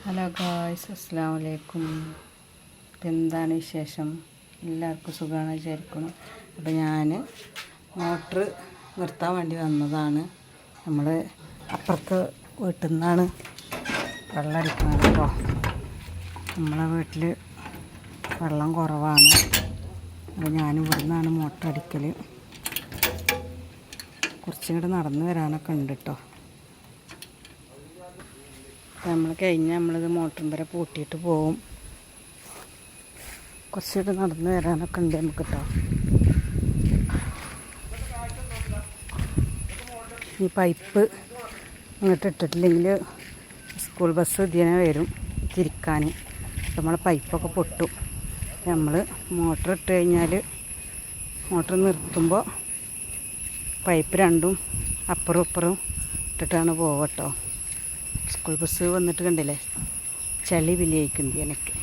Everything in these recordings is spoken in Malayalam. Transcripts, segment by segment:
ഹലോ ഗായ്സ്, അസ്സലാമു അലൈക്കും. എന്താണ് വിശേഷം? എല്ലാവർക്കും സുഖമാണ് വിചാരിക്കണം. അപ്പോൾ ഞാൻ മോട്ടർ നിർത്താൻ വേണ്ടി വന്നതാണ്. നമ്മൾ അപ്പുറത്ത് വീട്ടിൽ നിന്നാണ് വെള്ളം അടിക്കുന്നത് കേട്ടോ. നമ്മളെ വീട്ടിൽ വെള്ളം കുറവാണ്. അപ്പോൾ ഞാൻ ഇവിടെ നിന്നാണ് മോട്ടർ അടിക്കൽ. കുറച്ചും കൂടെ നടന്നു വരാനൊക്കെ ഉണ്ട് കേട്ടോ. നമ്മൾ കഴിഞ്ഞാൽ നമ്മളിത് മോട്ടറും വരെ പൂട്ടിയിട്ട് പോവും. കുറച്ചുകൂടെ നടന്ന് വരാനൊക്കെ ഉണ്ട് നമുക്ക് കേട്ടോ. ഈ പൈപ്പ് ഇങ്ങോട്ട് ഇട്ടിട്ടില്ലെങ്കിൽ സ്കൂൾ ബസ് ഇതിനെ വരും തിരിക്കാൻ. നമ്മളെ പൈപ്പൊക്കെ പൊട്ടും. നമ്മൾ മോട്ടർ ഇട്ട് കഴിഞ്ഞാൽ മോട്ടർ നിർത്തുമ്പോൾ പൈപ്പ് രണ്ടും അപ്പുറം ഇപ്പുറം ഇട്ടിട്ടാണ് പോവട്ടോ. സ്കൂൾ ബസ് വന്നിട്ട് കണ്ടില്ലേ, ചളി വിലയിക്കുന്നുണ്ട് എനിക്ക്.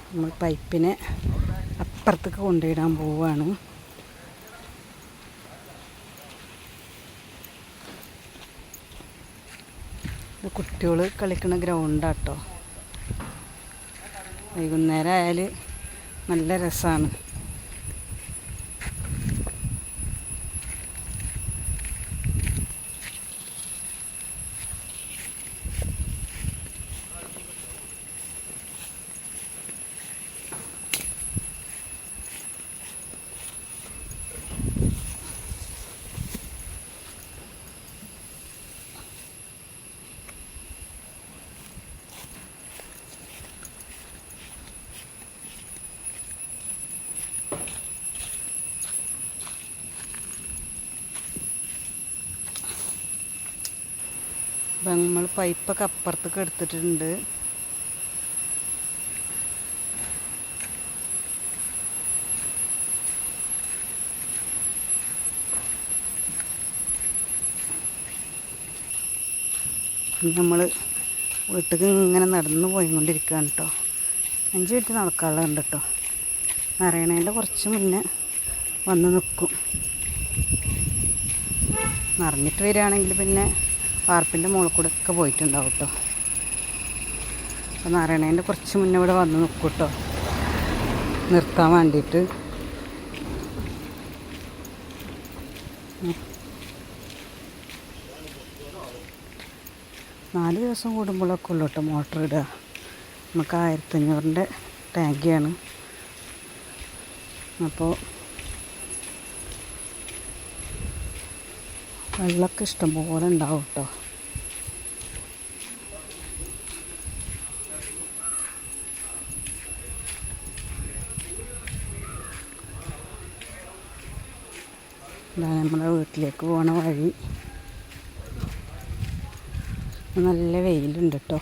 നമ്മൾ പൈപ്പിനെ അപ്പുറത്തേക്ക് കൊണ്ടുപോയിടാൻ പോവുകയാണ്. ഇത് കുട്ടികൾ കളിക്കുന്ന ഗ്രൗണ്ടാട്ടോ. വൈകുന്നേരം ആയാൽ നല്ല രസമാണ്. അപ്പം നമ്മൾ പൈപ്പൊക്കെ അപ്പുറത്തേക്ക് എടുത്തിട്ടുണ്ട്. നമ്മൾ വീട്ടിൽ ഇങ്ങനെ നടന്നു പോയിക്കൊണ്ടിരിക്കുകയാണ് കേട്ടോ. 5 മിനിറ്റ് നടക്കാനുള്ളതുണ്ട് കേട്ടോ. നിറയണേൻ്റെ കുറച്ച് മുന്നേ വന്ന് നിൽക്കും. നിറഞ്ഞിട്ട് വരികയാണെങ്കിൽ പിന്നെ പാർപ്പിൻ്റെ മുകളിൽ കൂടെ ഒക്കെ പോയിട്ടുണ്ടാവും കേട്ടോ. അപ്പോൾ നിറയണേൻ്റെ കുറച്ച് മുന്നേ ഇവിടെ വന്ന് നിൽക്കും കേട്ടോ, നിർത്താൻ വേണ്ടിയിട്ട്. നാല് ദിവസം കൂടുമ്പോഴൊക്കെ ഉള്ളൂ കേട്ടോ മോട്ടർ ഇടുക. നമുക്ക് 1500-ൻ്റെ ടാങ്കിയാണ്. അപ്പോൾ വെള്ളമൊക്കെ ഇഷ്ടംപോലെ ഉണ്ടാവും കേട്ടോ. ഇതാണ് നമ്മുടെ വീട്ടിലേക്ക് പോണ വഴി. നല്ല വെയിലുണ്ട് കേട്ടോ.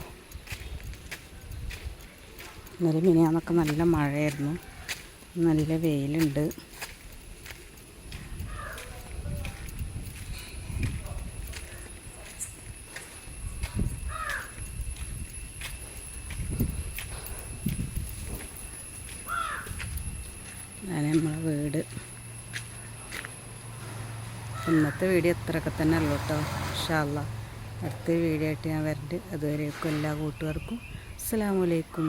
ഇന്നലെ മിനിയാന്നൊക്കെ നല്ല മഴയായിരുന്നു. നല്ല വെയിലുണ്ട്. അതാണ് നമ്മളെ വീട്. ഇന്നത്തെ വീഡിയോ ഇത്രയൊക്കെ തന്നെ ഉള്ളൂ കേട്ടോ. ഇൻഷാ അല്ലാഹ് അടുത്ത വീഡിയോ ആയിട്ട് ഞാൻ വരണ്ട്. അതുവരേക്കും എല്ലാ കൂട്ടുകാർക്കും അസ്സലാമു അലൈക്കും.